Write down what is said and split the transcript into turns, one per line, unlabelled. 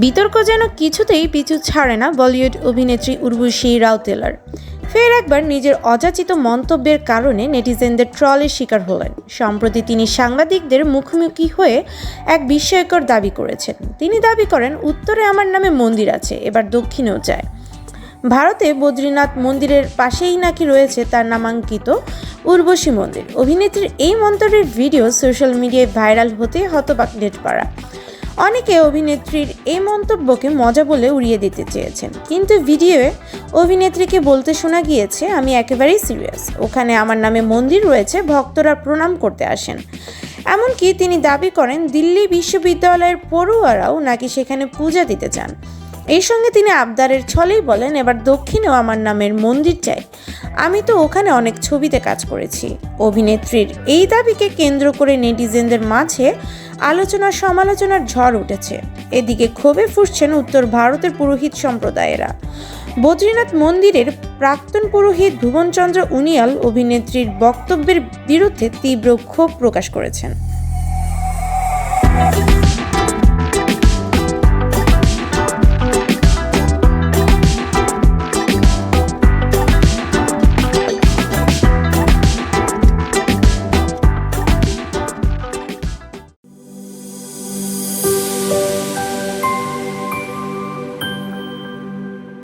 বিতর্ক যেন কিছুতেই পিছু ছাড়ে না বলিউড অভিনেত্রী উর্বশী রাউতেলার। ফের একবার নিজের অযাচিত মন্তব্যের কারণে নেটিজেনদের ট্রলের শিকার হলেন। সম্প্রতি তিনি সাংবাদিকদের মুখোমুখি হয়ে এক বিস্ময়কর দাবি করেছেন। তিনি দাবি করেন, উত্তরে আমার নামে মন্দির আছে, এবার দক্ষিণেও যায়। ভারতে বদ্রীনাথ মন্দিরের পাশেই নাকি রয়েছে তার নামাঙ্কিত উর্বশী মন্দির। অভিনেত্রীর এই মন্তব্যের ভিডিও সোশ্যাল মিডিয়ায় ভাইরাল হতে হতবাক নেটপাড়া। অনেকে অভিনেত্রীর এই মন্তব্যকে মজা বলে উড়িয়ে দিতে চেয়েছেন, কিন্তু ভিডিওয়ে অভিনেত্রীকে বলতে শোনা গিয়েছে, আমি একেবারেই সিরিয়াস, ওখানে আমার নামে মন্দির রয়েছে, ভক্তরা প্রণাম করতে আসেন। এমনকি তিনি দাবি করেন দিল্লি বিশ্ববিদ্যালয়ের পড়ুয়ারাও নাকি সেখানে পূজা দিতে চান। এই সঙ্গে তিনি আবদারের ছলেই বলেন, এবার দক্ষিণেও আমার নামের মন্দির চাই, আমি তো ওখানে অনেক ছবিতে কাজ করেছি। অভিনেত্রীর এই দাবিকে কেন্দ্র করে নেটিজেনদের মাঝে আলোচনা সমালোচনার ঝড় উঠেছে। এদিকে ক্ষোভে ফুঁসছেন উত্তর ভারতের পুরোহিত সম্প্রদায়েরা। বদ্রীনাথ মন্দিরের প্রাক্তন পুরোহিত ভুবনচন্দ্র উনিয়াল অভিনেত্রীর বক্তব্যের বিরুদ্ধে তীব্র ক্ষোভ প্রকাশ করেছেন।